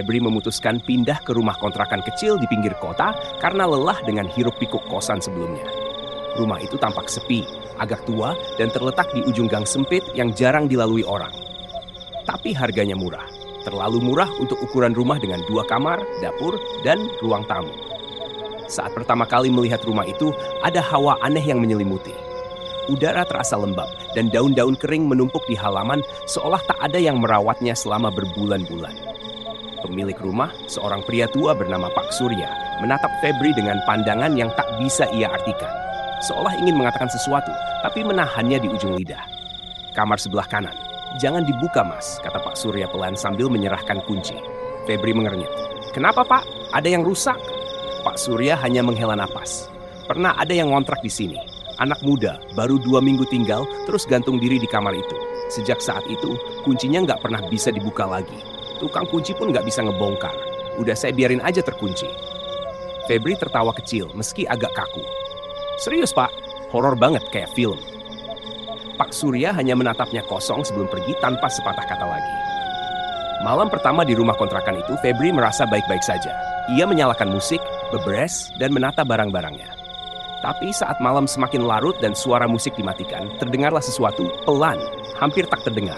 Febri memutuskan pindah ke rumah kontrakan kecil di pinggir kota karena lelah dengan hiruk-pikuk kosan sebelumnya. Rumah itu tampak sepi, agak tua, dan terletak di ujung gang sempit yang jarang dilalui orang. Tapi harganya murah. Terlalu murah untuk ukuran rumah dengan 2 kamar, dapur, dan ruang tamu. Saat pertama kali melihat rumah itu, ada hawa aneh yang menyelimuti. Udara terasa lembab dan daun-daun kering menumpuk di halaman seolah tak ada yang merawatnya selama berbulan-bulan. Pemilik rumah, seorang pria tua bernama Pak Surya, menatap Febri dengan pandangan yang tak bisa ia artikan. Seolah ingin mengatakan sesuatu, tapi menahannya di ujung lidah. Kamar sebelah kanan. "Jangan dibuka, Mas," kata Pak Surya pelan sambil menyerahkan kunci. Febri mengernyit. "Kenapa, Pak? Ada yang rusak?" Pak Surya hanya menghela napas. "Pernah ada yang ngontrak di sini. Anak muda, baru 2 minggu tinggal, terus gantung diri di kamar itu. Sejak saat itu, kuncinya nggak pernah bisa dibuka lagi. Tukang kunci pun nggak bisa ngebongkar. Udah saya biarin aja terkunci." Febri tertawa kecil, meski agak kaku. "Serius, Pak? Horor banget kayak film." Pak Surya hanya menatapnya kosong sebelum pergi tanpa sepatah kata lagi. Malam pertama di rumah kontrakan itu, Febri merasa baik-baik saja. Ia menyalakan musik, beberes, dan menata barang-barangnya. Tapi saat malam semakin larut dan suara musik dimatikan, terdengarlah sesuatu pelan, hampir tak terdengar.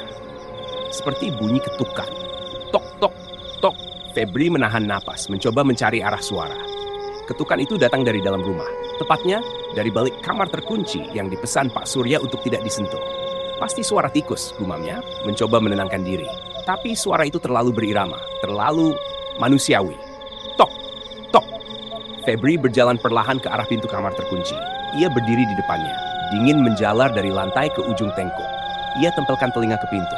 Seperti bunyi ketukan. Tok, tok, tok. Febri menahan napas, mencoba mencari arah suara. Ketukan itu datang dari dalam rumah. Tepatnya, dari balik kamar terkunci yang dipesan Pak Surya untuk tidak disentuh. "Pasti suara tikus," gumamnya, mencoba menenangkan diri. Tapi suara itu terlalu berirama, terlalu manusiawi. Tok, tok. Febri berjalan perlahan ke arah pintu kamar terkunci. Ia berdiri di depannya, dingin menjalar dari lantai ke ujung tengkuk. Ia tempelkan telinga ke pintu.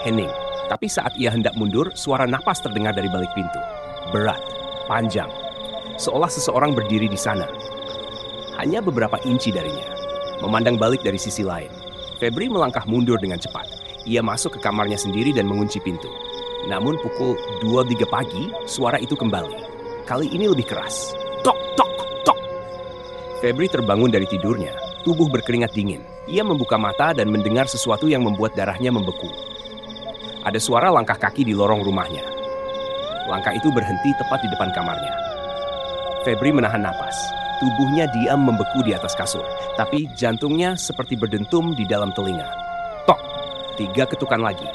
Hening. Tapi saat ia hendak mundur, suara napas terdengar dari balik pintu. Berat, panjang. Seolah seseorang berdiri di sana. Hanya beberapa inci darinya. Memandang balik dari sisi lain. Febri melangkah mundur dengan cepat. Ia masuk ke kamarnya sendiri dan mengunci pintu. Namun pukul 2.03 pagi, suara itu kembali. Kali ini lebih keras. Tok, tok, tok. Febri terbangun dari tidurnya. Tubuh berkeringat dingin. Ia membuka mata dan mendengar sesuatu yang membuat darahnya membeku. Ada suara langkah kaki di lorong rumahnya. Langkah itu berhenti tepat di depan kamarnya. Febri menahan napas. Tubuhnya diam membeku di atas kasur. Tapi jantungnya seperti berdentum di dalam telinga. Tok. 3 ketukan lagi.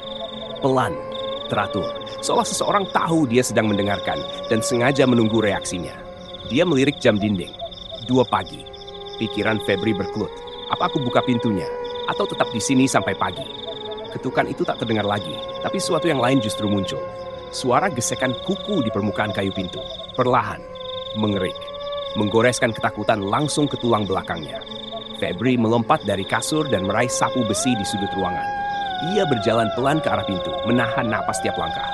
Pelan. Teratur. Seolah seseorang tahu dia sedang mendengarkan dan sengaja menunggu reaksinya. Dia melirik jam dinding. 2 pagi. Pikiran Febri berkelut. Apa aku buka pintunya? Atau tetap di sini sampai pagi? Ketukan itu tak terdengar lagi, tapi sesuatu yang lain justru muncul. Suara gesekan kuku di permukaan kayu pintu. Perlahan. Mengerik. Menggoreskan ketakutan langsung ke tulang belakangnya. Febri melompat dari kasur dan meraih sapu besi di sudut ruangan. Ia berjalan pelan ke arah pintu, menahan napas tiap langkah.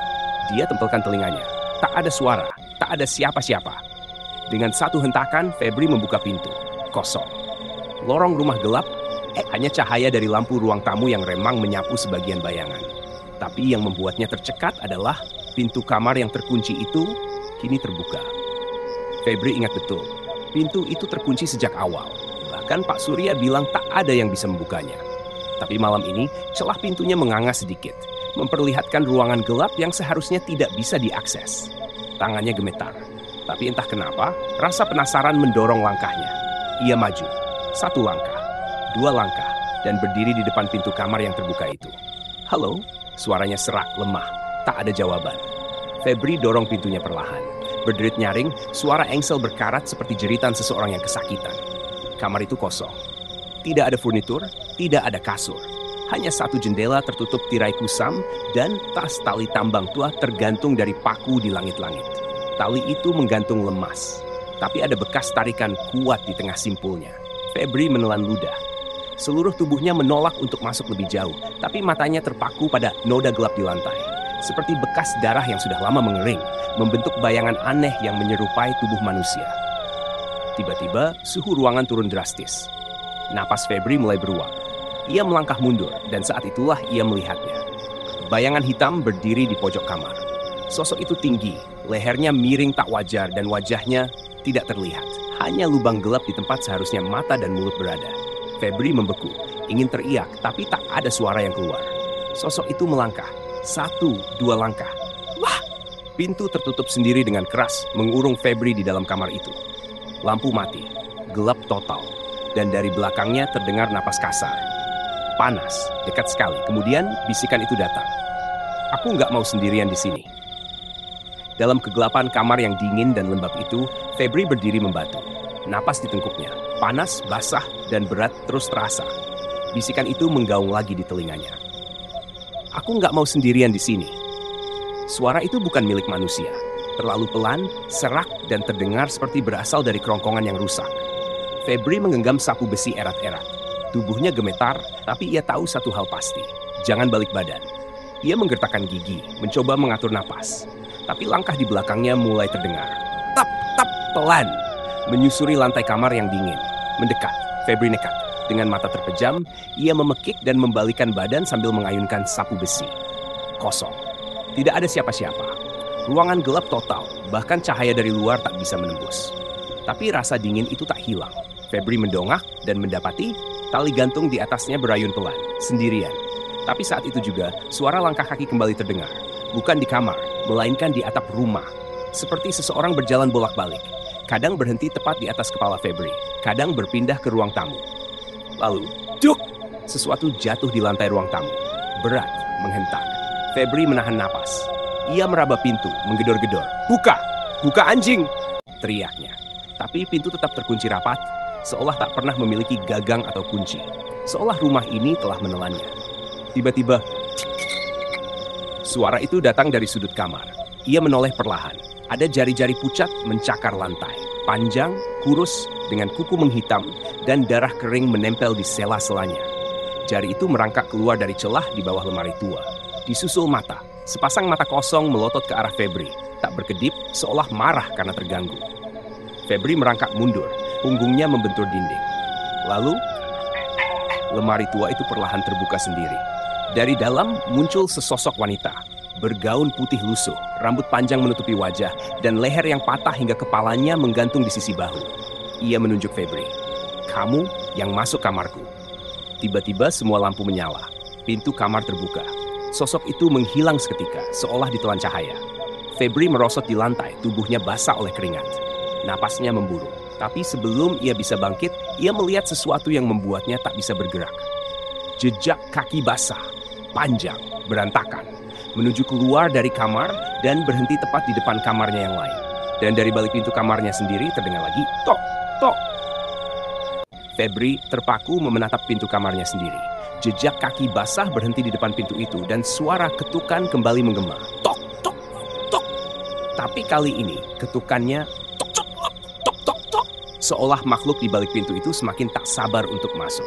Dia tempelkan telinganya. Tak ada suara, tak ada siapa-siapa. Dengan satu hentakan, Febri membuka pintu. Kosong. Lorong rumah gelap, hanya cahaya dari lampu ruang tamu yang remang menyapu sebagian bayangan. Tapi yang membuatnya tercekat adalah pintu kamar yang terkunci itu kini terbuka. Febri ingat betul, pintu itu terkunci sejak awal. Bahkan Pak Surya bilang tak ada yang bisa membukanya. Tapi malam ini, celah pintunya menganga sedikit, memperlihatkan ruangan gelap yang seharusnya tidak bisa diakses. Tangannya gemetar. Tapi entah kenapa, rasa penasaran mendorong langkahnya. Ia maju. 1 langkah, 2 langkah, dan berdiri di depan pintu kamar yang terbuka itu. "Halo?" Suaranya serak, lemah. Tak ada jawaban. Febri dorong pintunya perlahan. Berderit nyaring, suara engsel berkarat seperti jeritan seseorang yang kesakitan. Kamar itu kosong. Tidak ada furnitur, tidak ada kasur. Hanya 1 jendela tertutup tirai kusam dan tas tali tambang tua tergantung dari paku di langit-langit. Tali itu menggantung lemas, tapi ada bekas tarikan kuat di tengah simpulnya. Febri menelan ludah. Seluruh tubuhnya menolak untuk masuk lebih jauh, tapi matanya terpaku pada noda gelap di lantai. Seperti bekas darah yang sudah lama mengering, membentuk bayangan aneh yang menyerupai tubuh manusia. Tiba-tiba, suhu ruangan turun drastis. Napas Febri mulai beruap. Ia melangkah mundur, dan saat itulah ia melihatnya. Bayangan hitam berdiri di pojok kamar. Sosok itu tinggi, lehernya miring tak wajar dan wajahnya tidak terlihat. Hanya lubang gelap di tempat seharusnya mata dan mulut berada. Febri membeku, ingin teriak, tapi tak ada suara yang keluar. Sosok itu melangkah, 1, 2 langkah. Wah! Pintu tertutup sendiri dengan keras, mengurung Febri di dalam kamar itu. Lampu mati, gelap total, dan dari belakangnya terdengar napas kasar. Panas, dekat sekali. Kemudian bisikan itu datang. Aku nggak mau sendirian di sini. Dalam kegelapan kamar yang dingin dan lembab itu, Febri berdiri membatu. Napas di tengkuknya, panas, basah, dan berat terus terasa. Bisikan itu menggaung lagi di telinganya. Aku nggak mau sendirian di sini. Suara itu bukan milik manusia. Terlalu pelan, serak, dan terdengar seperti berasal dari kerongkongan yang rusak. Febri menggenggam sapu besi erat-erat. Tubuhnya gemetar, tapi ia tahu satu hal pasti. Jangan balik badan. Ia menggertakkan gigi, mencoba mengatur napas. Tapi langkah di belakangnya mulai terdengar. Tap, tap, pelan. Menyusuri lantai kamar yang dingin. Mendekat, Febri nekat. Dengan mata terpejam, ia memekik dan membalikan badan sambil mengayunkan sapu besi. Kosong. Tidak ada siapa-siapa. Ruangan gelap total, bahkan cahaya dari luar tak bisa menembus. Tapi rasa dingin itu tak hilang. Febri mendongak dan mendapati tali gantung di atasnya berayun pelan, sendirian. Tapi saat itu juga, suara langkah kaki kembali terdengar. Bukan di kamar, melainkan di atap rumah. Seperti seseorang berjalan bolak-balik. Kadang berhenti tepat di atas kepala Febri, kadang berpindah ke ruang tamu. Lalu, duk! Sesuatu jatuh di lantai ruang tamu. Berat, menghentak. Febri menahan napas. Ia meraba pintu, menggedor-gedor. Buka! Buka anjing! Teriaknya. Tapi pintu tetap terkunci rapat, seolah tak pernah memiliki gagang atau kunci. Seolah rumah ini telah menelannya. Tiba-tiba, suara itu datang dari sudut kamar. Ia menoleh perlahan. Ada jari-jari pucat mencakar lantai. Panjang, kurus, dengan kuku menghitam, dan darah kering menempel di sela-selanya. Jari itu merangkak keluar dari celah di bawah lemari tua. Disusul mata. Sepasang mata kosong melotot ke arah Febri. Tak berkedip, seolah marah karena terganggu. Febri merangkak mundur. Punggungnya membentur dinding. Lalu, lemari tua itu perlahan terbuka sendiri. Dari dalam muncul sesosok wanita. Bergaun putih lusuh, rambut panjang menutupi wajah, dan leher yang patah hingga kepalanya menggantung di sisi bahu. Ia menunjuk Febri. Kamu yang masuk kamarku. Tiba-tiba semua lampu menyala. Pintu kamar terbuka. Sosok itu menghilang seketika, seolah ditelan cahaya. Febri merosot di lantai, tubuhnya basah oleh keringat. Napasnya memburu. Tapi sebelum ia bisa bangkit, ia melihat sesuatu yang membuatnya tak bisa bergerak. Jejak kaki basah, panjang, berantakan, menuju keluar dari kamar dan berhenti tepat di depan kamarnya yang lain. Dan dari balik pintu kamarnya sendiri terdengar lagi, tok, tok. Febri terpaku menatap pintu kamarnya sendiri. Jejak kaki basah berhenti di depan pintu itu dan suara ketukan kembali menggema. Tok, tok, tok. Tapi kali ini ketukannya tok, tok, tok, tok, tok. Seolah makhluk di balik pintu itu semakin tak sabar untuk masuk.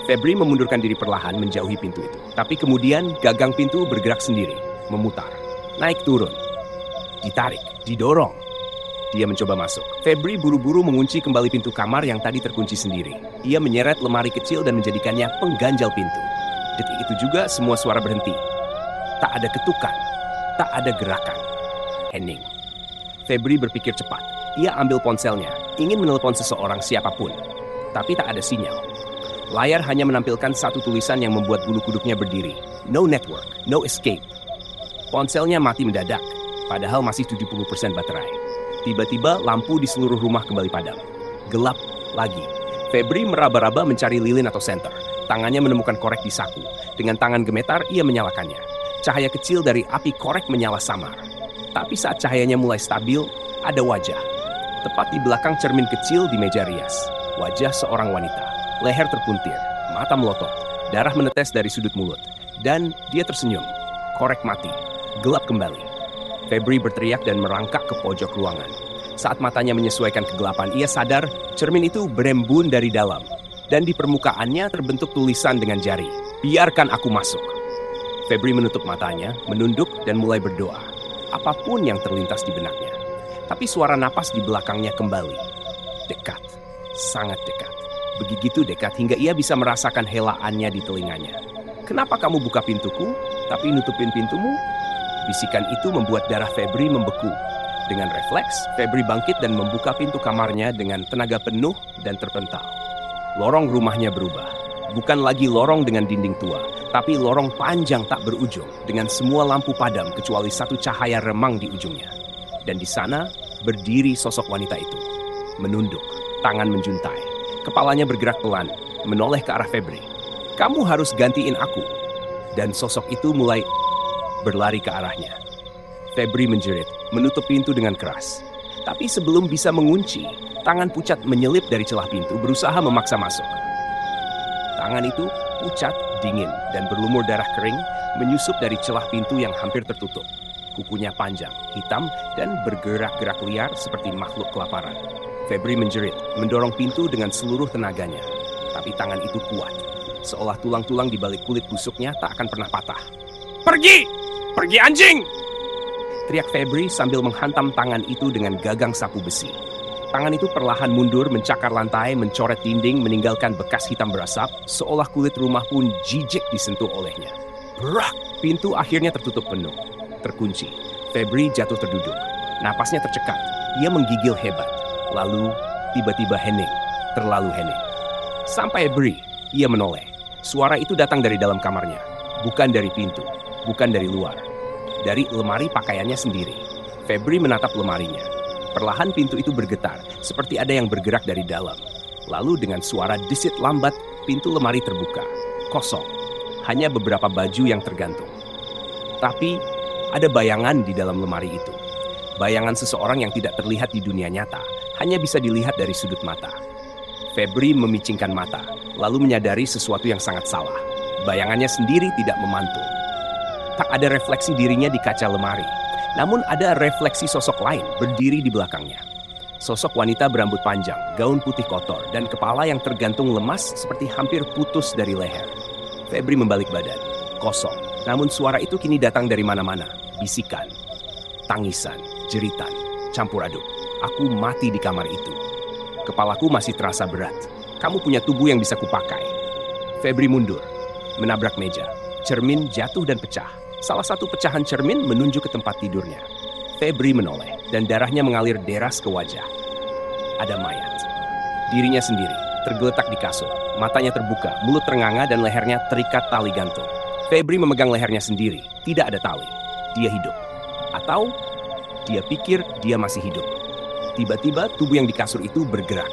Febri memundurkan diri perlahan menjauhi pintu itu. Tapi kemudian gagang pintu bergerak sendiri, memutar, naik turun, ditarik, didorong. Dia mencoba masuk. Febri buru-buru mengunci kembali pintu kamar yang tadi terkunci sendiri. Ia menyeret lemari kecil dan menjadikannya pengganjal pintu. Detik itu juga semua suara berhenti. Tak ada ketukan, tak ada gerakan. Hening. Febri berpikir cepat. Ia ambil ponselnya, ingin menelepon seseorang siapapun. Tapi tak ada sinyal. Layar hanya menampilkan satu tulisan yang membuat bulu kuduknya berdiri. No network, no escape. Ponselnya mati mendadak, padahal masih 70% baterai. Tiba-tiba lampu di seluruh rumah kembali padam. Gelap lagi. Febri meraba-raba mencari lilin atau senter. Tangannya menemukan korek di saku. Dengan tangan gemetar, ia menyalakannya. Cahaya kecil dari api korek menyala samar. Tapi saat cahayanya mulai stabil, ada wajah. Tepat di belakang cermin kecil di meja rias. Wajah seorang wanita. Leher terpuntir, mata melotot, darah menetes dari sudut mulut. Dan dia tersenyum. Korek mati. Gelap kembali. Febri berteriak dan merangkak ke pojok ruangan. Saat matanya menyesuaikan kegelapan, ia sadar cermin itu berembun dari dalam. Dan di permukaannya terbentuk tulisan dengan jari. Biarkan aku masuk. Febri menutup matanya, menunduk dan mulai berdoa. Apapun yang terlintas di benaknya. Tapi suara napas di belakangnya kembali. Dekat. Sangat dekat. Begitu dekat hingga ia bisa merasakan helaannya di telinganya. Kenapa kamu buka pintuku, tapi nutupin pintumu? Bisikan itu membuat darah Febri membeku. Dengan refleks, Febri bangkit dan membuka pintu kamarnya dengan tenaga penuh dan terpental. Lorong rumahnya berubah. Bukan lagi lorong dengan dinding tua, Tapi lorong panjang tak berujung dengan semua lampu padam kecuali satu cahaya remang di ujungnya. Dan di sana berdiri sosok wanita itu. Menunduk, tangan menjuntai. Kepalanya bergerak pelan, menoleh ke arah Febri. "Kamu harus gantiin aku." Dan sosok itu mulai berlari ke arahnya. Febri menjerit, menutup pintu dengan keras. Tapi sebelum bisa mengunci, tangan pucat menyelip dari celah pintu berusaha memaksa masuk. Tangan itu pucat, dingin, dan berlumur darah kering menyusup dari celah pintu yang hampir tertutup. Kukunya panjang, hitam, dan bergerak-gerak liar seperti makhluk kelaparan. Febri menjerit, mendorong pintu dengan seluruh tenaganya. Tapi tangan itu kuat, seolah tulang-tulang di balik kulit busuknya tak akan pernah patah. "Pergi! Pergi anjing!" teriak Febri sambil menghantam tangan itu dengan gagang sapu besi. Tangan itu perlahan mundur, mencakar lantai, mencoret dinding, meninggalkan bekas hitam berasap, seolah kulit rumah pun jijik disentuh olehnya. Brak! Pintu akhirnya tertutup penuh. Terkunci. Febri jatuh terduduk. Napasnya tercekat. Ia menggigil hebat. Lalu, tiba-tiba hening. Terlalu hening. Sampai beri, ia menoleh. Suara itu datang dari dalam kamarnya. Bukan dari pintu. Bukan dari luar. Dari lemari pakaiannya sendiri. Febri menatap lemarinya. Perlahan pintu itu bergetar, seperti ada yang bergerak dari dalam. Lalu dengan suara desit lambat, pintu lemari terbuka. Kosong. Hanya beberapa baju yang tergantung. Tapi, ada bayangan di dalam lemari itu. Bayangan seseorang yang tidak terlihat di dunia nyata, hanya bisa dilihat dari sudut mata. Febri memicingkan mata, lalu menyadari sesuatu yang sangat salah. Bayangannya sendiri tidak memantul. Tak ada refleksi dirinya di kaca lemari. Namun ada refleksi sosok lain berdiri di belakangnya. Sosok wanita berambut panjang, gaun putih kotor, dan kepala yang tergantung lemas seperti hampir putus dari leher. Febri membalik badan. Kosong. Namun suara itu kini datang dari mana-mana. Bisikan, tangisan, jeritan, campur aduk. Aku mati di kamar itu. Kepalaku masih terasa berat. Kamu punya tubuh yang bisa kupakai. Febri mundur, menabrak meja. Cermin jatuh dan pecah. Salah satu pecahan cermin menunjuk ke tempat tidurnya. Febri menoleh dan darahnya mengalir deras ke wajah. Ada mayat. Dirinya sendiri, tergeletak di kasur. Matanya terbuka, mulut ternganga dan lehernya terikat tali gantung. Febri memegang lehernya sendiri. Tidak ada tali. Dia hidup. Atau dia pikir dia masih hidup. Tiba-tiba tubuh yang di kasur itu bergerak.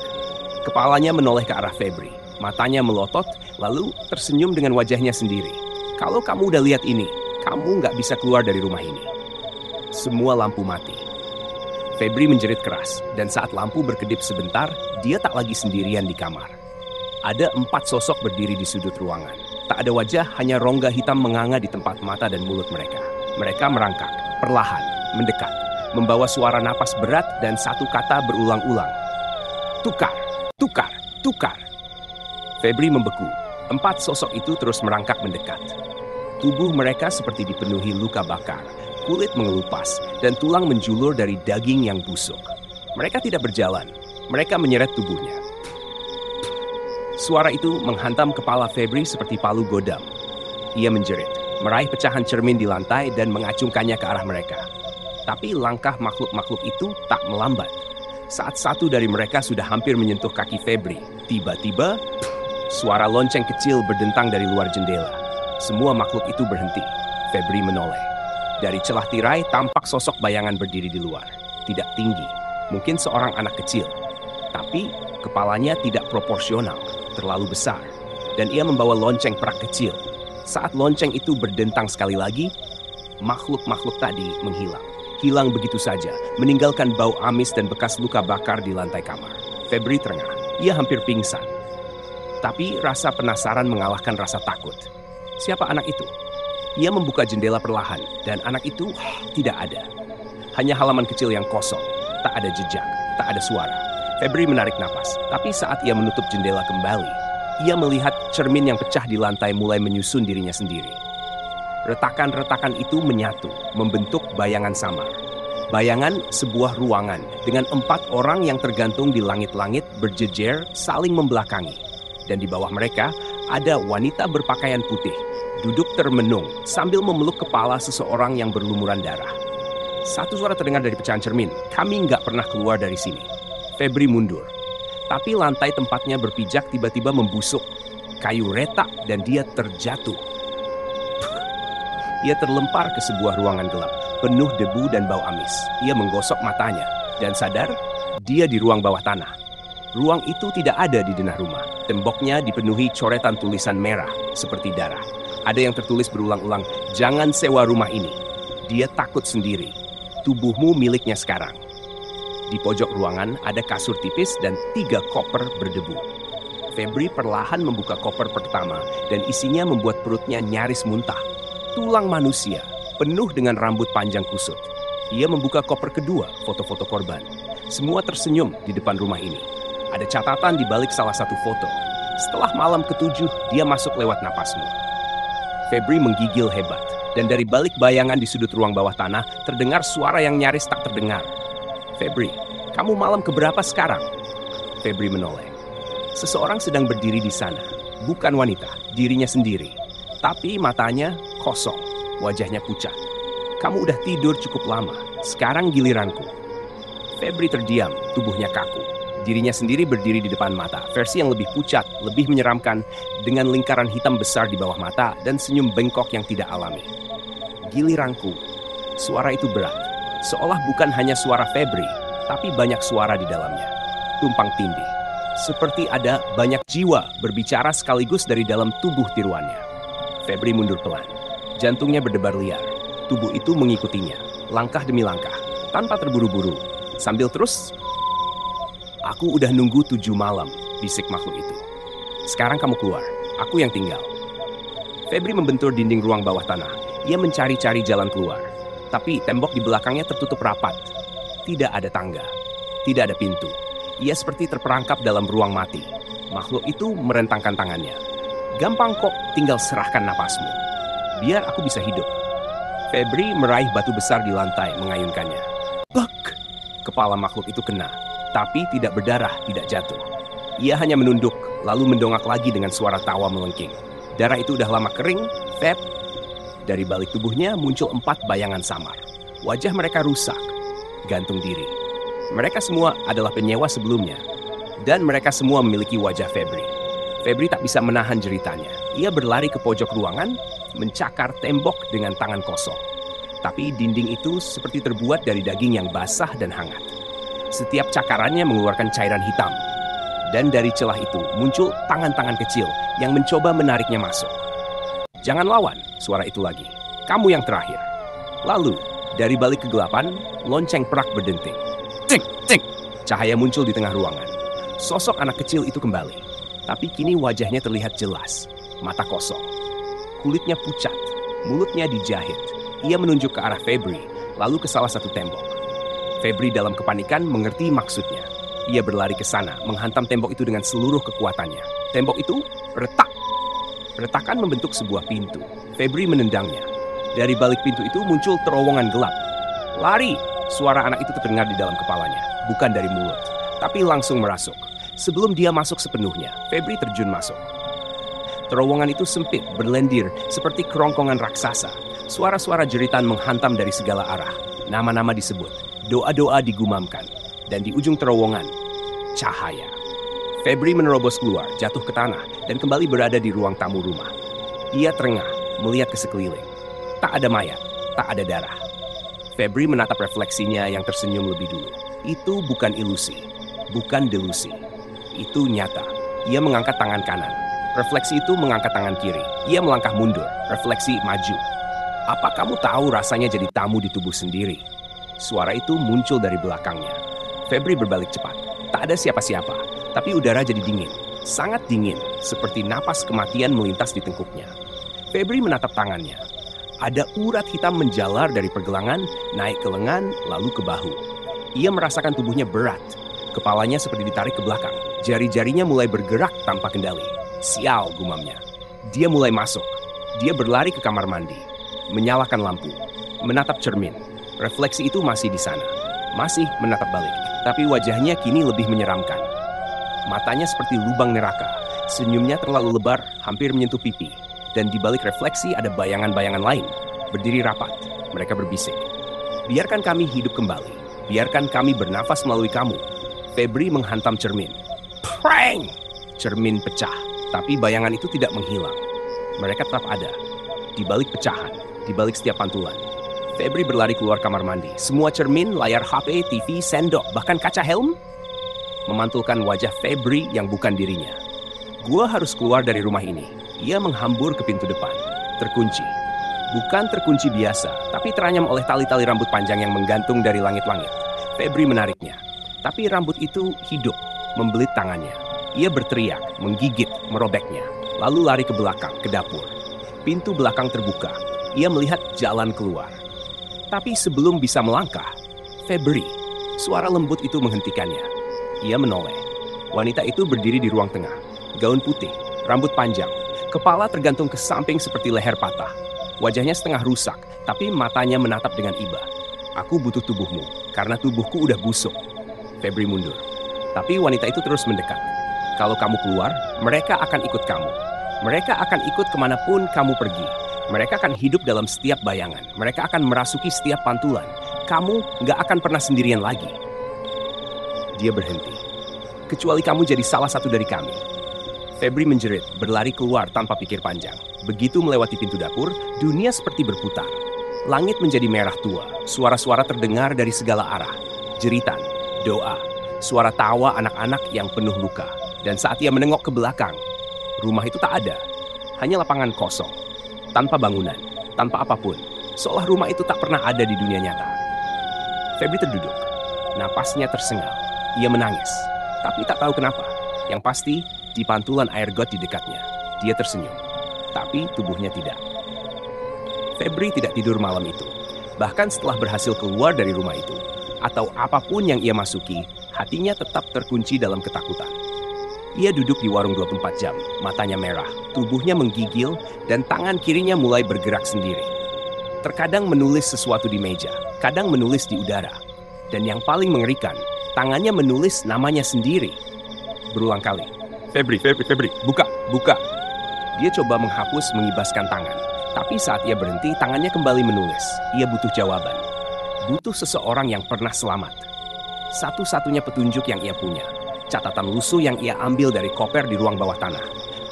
Kepalanya menoleh ke arah Febri. Matanya melotot, lalu tersenyum dengan wajahnya sendiri. Kalau kamu udah lihat ini, kamu nggak bisa keluar dari rumah ini. Semua lampu mati. Febri menjerit keras, dan saat lampu berkedip sebentar, dia tak lagi sendirian di kamar. Ada 4 sosok berdiri di sudut ruangan. Tak ada wajah, hanya rongga hitam menganga di tempat mata dan mulut mereka. Mereka merangkak, perlahan, mendekat, membawa suara napas berat dan satu kata berulang-ulang. Tukar, tukar, tukar. Febri membeku. 4 sosok itu terus merangkak mendekat. Tubuh mereka seperti dipenuhi luka bakar, kulit mengelupas, dan tulang menjulur dari daging yang busuk. Mereka tidak berjalan, mereka menyeret tubuhnya. Suara itu menghantam kepala Febri seperti palu godam. Ia menjerit, meraih pecahan cermin di lantai dan mengacungkannya ke arah mereka. Tapi langkah makhluk-makhluk itu tak melambat. Saat satu dari mereka sudah hampir menyentuh kaki Febri, tiba-tiba suara lonceng kecil berdentang dari luar jendela. Semua makhluk itu berhenti. Febri menoleh. Dari celah tirai tampak sosok bayangan berdiri di luar. Tidak tinggi, mungkin seorang anak kecil. Tapi kepalanya tidak proporsional, terlalu besar. Dan ia membawa lonceng perak kecil. Saat lonceng itu berdentang sekali lagi, makhluk-makhluk tadi menghilang. Hilang begitu saja, meninggalkan bau amis dan bekas luka bakar di lantai kamar. Febri terengah. Ia hampir pingsan. Tapi rasa penasaran mengalahkan rasa takut. Siapa anak itu? Ia membuka jendela perlahan, dan anak itu tidak ada. Hanya halaman kecil yang kosong. Tak ada jejak, tak ada suara. Febri menarik napas, tapi saat ia menutup jendela kembali, ia melihat cermin yang pecah di lantai mulai menyusun dirinya sendiri. Retakan-retakan itu menyatu, membentuk bayangan samar. Bayangan sebuah ruangan dengan 4 orang yang tergantung di langit-langit berjejer saling membelakangi. Dan di bawah mereka ada wanita berpakaian putih, duduk termenung sambil memeluk kepala seseorang yang berlumuran darah. Satu suara terdengar dari pecahan cermin, "Kami nggak pernah keluar dari sini." Febri mundur. Tapi lantai tempatnya berpijak tiba-tiba membusuk. Kayu retak dan dia terjatuh. Ia terlempar ke sebuah ruangan gelap, penuh debu dan bau amis. Ia menggosok matanya, dan sadar, dia di ruang bawah tanah. Ruang itu tidak ada di denah rumah. Temboknya dipenuhi coretan tulisan merah, seperti darah. Ada yang tertulis berulang-ulang, "Jangan sewa rumah ini." Dia takut sendiri. Tubuhmu miliknya sekarang. Di pojok ruangan ada kasur tipis dan 3 koper berdebu. Febri perlahan membuka koper pertama dan isinya membuat perutnya nyaris muntah. Tulang manusia, penuh dengan rambut panjang kusut. Ia membuka koper kedua, foto-foto korban. Semua tersenyum di depan rumah ini. Ada catatan di balik salah satu foto. Setelah malam ke-7, dia masuk lewat napasmu. Febri menggigil hebat. Dan dari balik bayangan di sudut ruang bawah tanah, terdengar suara yang nyaris tak terdengar. "Febri, kamu malam keberapa sekarang?" Febri menoleh. Seseorang sedang berdiri di sana. Bukan wanita, dirinya sendiri. Tapi matanya kosong, wajahnya pucat. "Kamu udah tidur cukup lama, sekarang giliranku." Febri terdiam, tubuhnya kaku. Dirinya sendiri berdiri di depan mata, versi yang lebih pucat, lebih menyeramkan, dengan lingkaran hitam besar di bawah mata dan senyum bengkok yang tidak alami. "Giliranku." Suara itu berat, seolah bukan hanya suara Febri, tapi banyak suara di dalamnya. Tumpang tindih, seperti ada banyak jiwa berbicara sekaligus dari dalam tubuh tiruannya. Febri mundur pelan, jantungnya berdebar liar. Tubuh itu mengikutinya, langkah demi langkah, tanpa terburu-buru, sambil terus, "Aku udah nunggu 7 malam, bisik makhluk itu. Sekarang kamu keluar, aku yang tinggal." Febri membentur dinding ruang bawah tanah. Ia mencari-cari jalan keluar. Tapi tembok di belakangnya tertutup rapat. Tidak ada tangga, tidak ada pintu. Ia seperti terperangkap dalam ruang mati. Makhluk itu merentangkan tangannya. "Gampang kok, tinggal serahkan napasmu. Biar aku bisa hidup." Febri meraih batu besar di lantai, mengayunkannya. Bak! Kepala makhluk itu kena, tapi tidak berdarah, tidak jatuh. Ia hanya menunduk, lalu mendongak lagi dengan suara tawa melengking. Darah itu udah lama kering, Feb. Dari balik tubuhnya muncul 4 bayangan samar. Wajah mereka rusak, gantung diri. Mereka semua adalah penyewa sebelumnya, dan mereka semua memiliki wajah Febri. Febri tak bisa menahan jeritanya. Ia berlari ke pojok ruangan, mencakar tembok dengan tangan kosong. Tapi dinding itu seperti terbuat dari daging yang basah dan hangat. Setiap cakarannya mengeluarkan cairan hitam. Dan dari celah itu muncul tangan-tangan kecil yang mencoba menariknya masuk. "Jangan lawan," suara itu lagi. "Kamu yang terakhir." Lalu, dari balik kegelapan, lonceng perak berdenting. Cik, cik! Cahaya muncul di tengah ruangan. Sosok anak kecil itu kembali. Tapi kini wajahnya terlihat jelas, mata kosong. Kulitnya pucat, mulutnya dijahit. Ia menunjuk ke arah Febri, lalu ke salah satu tembok. Febri dalam kepanikan mengerti maksudnya. Ia berlari ke sana, menghantam tembok itu dengan seluruh kekuatannya. Tembok itu retak. Retakan membentuk sebuah pintu. Febri menendangnya. Dari balik pintu itu muncul terowongan gelap. "Lari!" Suara anak itu terdengar di dalam kepalanya, bukan dari mulut, tapi langsung merasuk. Sebelum dia masuk sepenuhnya, Febri terjun masuk. Terowongan itu sempit, berlendir, seperti kerongkongan raksasa. Suara-suara jeritan menghantam dari segala arah. Nama-nama disebut, doa-doa digumamkan. Dan di ujung terowongan, cahaya. Febri menerobos keluar, jatuh ke tanah, dan kembali berada di ruang tamu rumah. Ia terengah, melihat ke sekeliling. Tak ada mayat, tak ada darah. Febri menatap refleksinya yang tersenyum lebih dulu. Itu bukan ilusi, bukan delusi. Itu nyata. Ia mengangkat tangan kanan. Refleksi itu mengangkat tangan kiri. Ia melangkah mundur, refleksi maju. "Apa kamu tahu rasanya jadi tamu di tubuh sendiri?" Suara itu muncul dari belakangnya. Febri berbalik cepat. Tak ada siapa-siapa, tapi udara jadi dingin. Sangat dingin, seperti napas kematian melintas di tengkuknya. Febri menatap tangannya. Ada urat hitam menjalar dari pergelangan, naik ke lengan, lalu ke bahu. Ia merasakan tubuhnya berat. Kepalanya seperti ditarik ke belakang. Jari-jarinya mulai bergerak tanpa kendali. "Sial," gumamnya. Dia mulai masuk. Dia berlari ke kamar mandi. Menyalakan lampu. Menatap cermin. Refleksi itu masih di sana. Masih menatap balik. Tapi wajahnya kini lebih menyeramkan. Matanya seperti lubang neraka. Senyumnya terlalu lebar, hampir menyentuh pipi. Dan di balik refleksi ada bayangan-bayangan lain. Berdiri rapat. Mereka berbisik. "Biarkan kami hidup kembali. Biarkan kami bernafas melalui kamu." Febri menghantam cermin. Prang! Cermin pecah, tapi bayangan itu tidak menghilang. Mereka tetap ada. di balik pecahan, di balik setiap pantulan. Febri berlari keluar kamar mandi. Semua cermin, layar HP, TV, sendok, bahkan kaca helm memantulkan wajah Febri yang bukan dirinya. Gua harus keluar dari rumah ini. Ia menghambur ke pintu depan. Terkunci. Bukan terkunci biasa, tapi teranyam oleh tali-tali rambut panjang yang menggantung dari langit-langit. Febri menariknya. Tapi rambut itu hidup, membelit tangannya. Ia berteriak, menggigit, merobeknya. Lalu lari ke belakang, ke dapur. Pintu belakang terbuka. Ia melihat jalan keluar. Tapi sebelum bisa melangkah, Febri, suara lembut itu menghentikannya. Ia menoleh. Wanita itu berdiri di ruang tengah. Gaun putih, rambut panjang. Kepala tergantung ke samping seperti leher patah. Wajahnya setengah rusak, tapi matanya menatap dengan iba. Aku butuh tubuhmu, karena tubuhku udah busuk. Febri mundur. Tapi wanita itu terus mendekat. Kalau kamu keluar, mereka akan ikut kamu. Mereka akan ikut kemanapun kamu pergi. Mereka akan hidup dalam setiap bayangan. Mereka akan merasuki setiap pantulan. Kamu nggak akan pernah sendirian lagi. Dia berhenti. Kecuali kamu jadi salah satu dari kami. Febri menjerit, berlari keluar tanpa pikir panjang. Begitu melewati pintu dapur, dunia seperti berputar. Langit menjadi merah tua. Suara-suara terdengar dari segala arah. Jeritan, doa, suara tawa anak-anak yang penuh luka. Dan saat ia menengok ke belakang, rumah itu tak ada. Hanya lapangan kosong. Tanpa bangunan, tanpa apapun. Seolah rumah itu tak pernah ada di dunia nyata. Febri terduduk. Napasnya tersengal. Ia menangis. Tapi tak tahu kenapa. Yang pasti, di pantulan air got di dekatnya. Dia tersenyum. Tapi tubuhnya tidak. Febri tidak tidur malam itu. Bahkan setelah berhasil keluar dari rumah itu, atau apapun yang ia masuki, hatinya tetap terkunci dalam ketakutan. Ia duduk di warung 24 jam, matanya merah, tubuhnya menggigil, dan tangan kirinya mulai bergerak sendiri. Terkadang menulis sesuatu di meja, kadang menulis di udara. Dan yang paling mengerikan, tangannya menulis namanya sendiri. Berulang kali. Febri, buka. Dia coba menghapus, mengibaskan tangan. Tapi saat ia berhenti, tangannya kembali menulis. Ia butuh jawaban. Butuh seseorang yang pernah selamat. Satu-satunya petunjuk yang ia punya. Catatan lusuh yang ia ambil dari koper di ruang bawah tanah.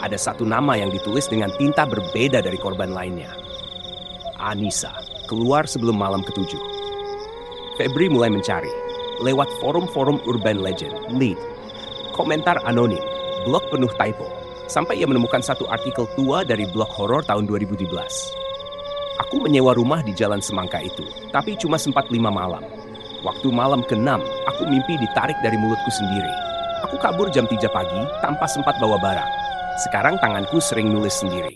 Ada satu nama yang ditulis dengan tinta berbeda dari korban lainnya. Anissa, keluar sebelum malam ketujuh. Febri mulai mencari. Lewat forum-forum urban legend, lead, komentar anonim, blog penuh typo. Sampai ia menemukan satu artikel tua dari blog horor tahun 2017. Aku menyewa rumah di Jalan Semangka itu, tapi cuma sempat 5 malam. Waktu malam ke-6, aku mimpi ditarik dari mulutku sendiri. Aku kabur jam 3 pagi tanpa sempat bawa barang. Sekarang tanganku sering nulis sendiri.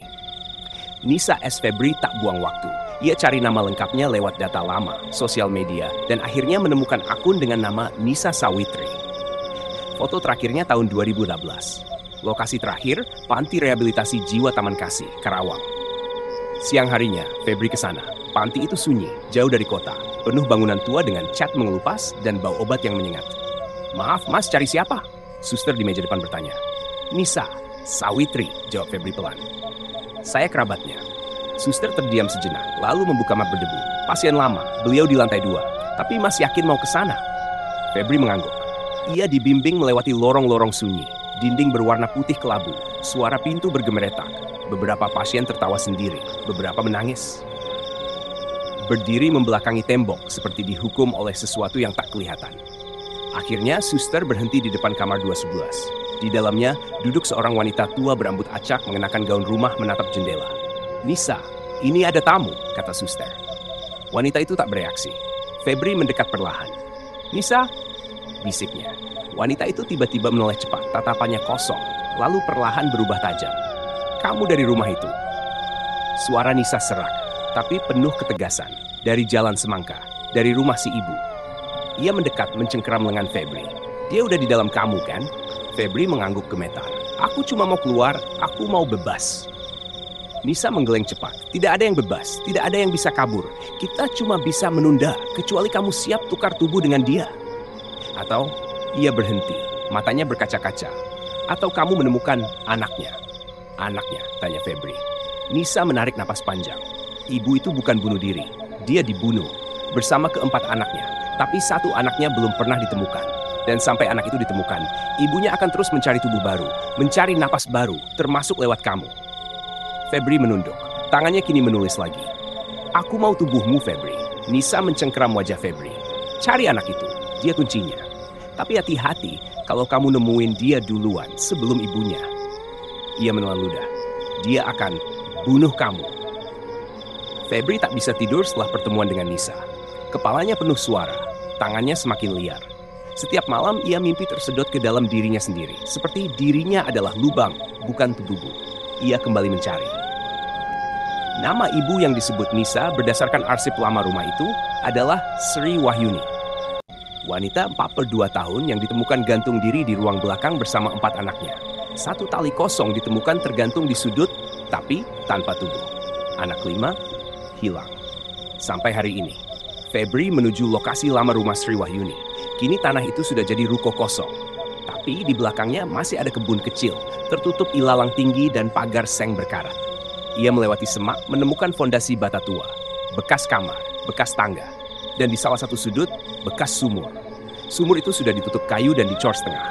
Nisa S. Febri tak buang waktu. Ia cari nama lengkapnya lewat data lama, sosial media, dan akhirnya menemukan akun dengan nama Nisa Sawitri. Foto terakhirnya tahun 2016. Lokasi terakhir, Panti Rehabilitasi Jiwa Taman Kasih, Karawang. Siang harinya, Febri ke sana. Panti itu sunyi, jauh dari kota, penuh bangunan tua dengan cat mengelupas dan bau obat yang menyengat. Maaf, Mas, cari siapa? Suster di meja depan bertanya. Nisa, Sawitri, jawab Febri pelan. Saya kerabatnya. Suster terdiam sejenak, lalu membuka map berdebu. Pasien lama, beliau di lantai 2. Tapi Mas yakin mau ke sana? Febri mengangguk. Ia dibimbing melewati lorong-lorong sunyi. Dinding berwarna putih kelabu, suara pintu bergemeretak. Beberapa pasien tertawa sendiri, beberapa menangis. Berdiri membelakangi tembok seperti dihukum oleh sesuatu yang tak kelihatan. Akhirnya suster berhenti di depan kamar 211. Di dalamnya duduk seorang wanita tua berambut acak mengenakan gaun rumah menatap jendela. Nisa, ini ada tamu, kata suster. Wanita itu tak bereaksi. Febri mendekat perlahan. Nisa, bisiknya. Wanita itu tiba-tiba menoleh cepat, tatapannya kosong, lalu perlahan berubah tajam. Kamu dari rumah itu. Suara Nisa serak, tapi penuh ketegasan. Dari Jalan Semangka, dari rumah si ibu. Ia mendekat mencengkeram lengan Febri. Dia udah di dalam kamu kan? Febri mengangguk gemetar. Aku cuma mau keluar, aku mau bebas. Nisa menggeleng cepat. Tidak ada yang bebas, tidak ada yang bisa kabur. Kita cuma bisa menunda, kecuali kamu siap tukar tubuh dengan dia. Atau ia berhenti, matanya berkaca-kaca. Atau kamu menemukan anaknya. Anaknya, tanya Febri. Nisa menarik napas panjang. Ibu itu bukan bunuh diri. Dia dibunuh bersama keempat anaknya. Tapi satu anaknya belum pernah ditemukan. Dan sampai anak itu ditemukan, ibunya akan terus mencari tubuh baru. Mencari napas baru, termasuk lewat kamu. Febri menunduk. Tangannya kini menulis lagi. Aku mau tubuhmu, Febri. Nisa mencengkeram wajah Febri. Cari anak itu, dia kuncinya. Tapi hati-hati kalau kamu nemuin dia duluan sebelum ibunya. Ia menelan ludah. Dia akan bunuh kamu. Febri tak bisa tidur setelah pertemuan dengan Nisa. Kepalanya penuh suara, tangannya semakin liar. Setiap malam ia mimpi tersedot ke dalam dirinya sendiri, seperti dirinya adalah lubang, bukan tubuh. Ia kembali mencari. Nama ibu yang disebut Nisa berdasarkan arsip lama rumah itu adalah Sri Wahyuni. Wanita 42 tahun yang ditemukan gantung diri di ruang belakang bersama 4 anaknya. Satu tali kosong ditemukan tergantung di sudut, tapi tanpa tubuh. Anak 5 hilang. Sampai hari ini, Febri menuju lokasi lama rumah Sri Wahyuni. Kini tanah itu sudah jadi ruko kosong. Tapi di belakangnya masih ada kebun kecil, tertutup ilalang tinggi dan pagar seng berkarat. Ia melewati semak, menemukan fondasi bata tua, bekas kamar, bekas tangga, dan di salah satu sudut, bekas sumur. Sumur itu sudah ditutup kayu dan dicor setengah.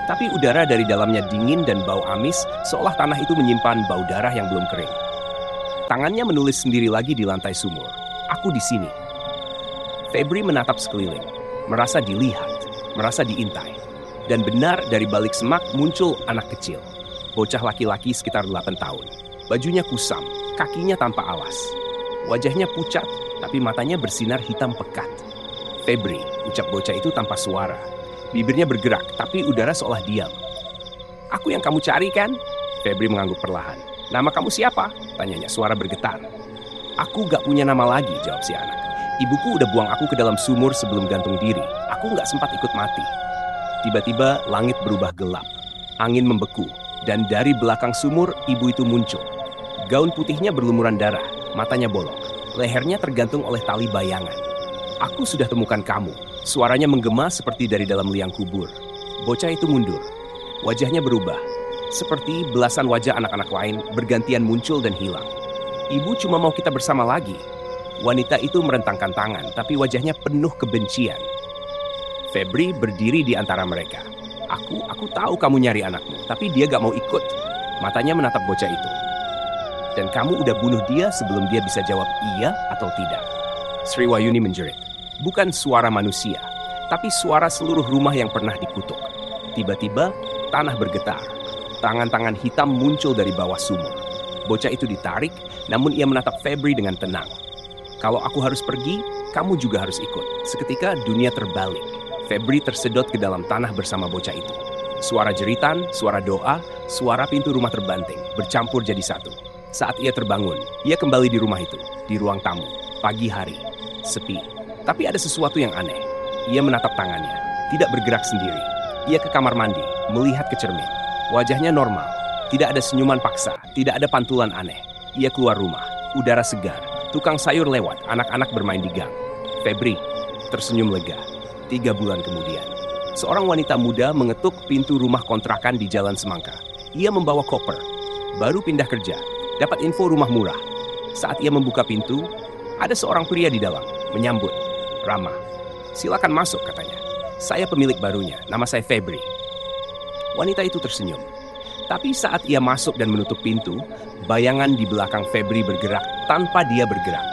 Tapi udara dari dalamnya dingin dan bau amis, seolah tanah itu menyimpan bau darah yang belum kering. Tangannya menulis sendiri lagi di lantai sumur. Aku di sini. Febri menatap sekeliling, merasa dilihat, merasa diintai. Dan benar dari balik semak muncul anak kecil. Bocah laki-laki sekitar 8 tahun. Bajunya kusam, kakinya tanpa alas. Wajahnya pucat, tapi matanya bersinar hitam pekat. Febri, ucap bocah itu tanpa suara. Bibirnya bergerak, tapi udara seolah diam. Aku yang kamu cari kan? Febri mengangguk perlahan. Nama kamu siapa? Tanyanya, suara bergetar. Aku gak punya nama lagi, jawab si anak. Ibuku udah buang aku ke dalam sumur sebelum gantung diri. Aku gak sempat ikut mati. Tiba-tiba langit berubah gelap. Angin membeku. Dan dari belakang sumur, ibu itu muncul. Gaun putihnya berlumuran darah. Matanya bolong. Lehernya tergantung oleh tali bayangan. Aku sudah temukan kamu. Suaranya menggema seperti dari dalam liang kubur. Bocah itu mundur. Wajahnya berubah. Seperti belasan wajah anak-anak lain bergantian muncul dan hilang. Ibu cuma mau kita bersama lagi. Wanita itu merentangkan tangan, tapi wajahnya penuh kebencian. Febri berdiri di antara mereka. Aku tahu kamu nyari anakmu, tapi dia gak mau ikut. Matanya menatap bocah itu. Dan kamu udah bunuh dia sebelum dia bisa jawab iya atau tidak. Sri Wahyuni menjerit. Bukan suara manusia, tapi suara seluruh rumah yang pernah dikutuk. Tiba-tiba, tanah bergetar. Tangan-tangan hitam muncul dari bawah sumur. Bocah itu ditarik, namun ia menatap Febri dengan tenang. Kalau aku harus pergi, kamu juga harus ikut. Seketika dunia terbalik. Febri tersedot ke dalam tanah bersama bocah itu. Suara jeritan, suara doa, suara pintu rumah terbanting, bercampur jadi satu. Saat ia terbangun, ia kembali di rumah itu, di ruang tamu. Pagi hari, sepi. Tapi ada sesuatu yang aneh. Ia menatap tangannya, tidak bergerak sendiri. Ia ke kamar mandi, melihat ke cermin. Wajahnya normal, tidak ada senyuman paksa, tidak ada pantulan aneh. Ia keluar rumah, udara segar, tukang sayur lewat, anak-anak bermain di gang. Febri tersenyum lega. 3 bulan kemudian, seorang wanita muda mengetuk pintu rumah kontrakan di Jalan Semangka. Ia membawa koper, baru pindah kerja, dapat info rumah murah. Saat ia membuka pintu, ada seorang pria di dalam, menyambut. Ramah. Silakan masuk, katanya. Saya pemilik barunya, nama saya Febri. Wanita itu tersenyum. Tapi saat ia masuk dan menutup pintu, bayangan di belakang Febri bergerak tanpa dia bergerak.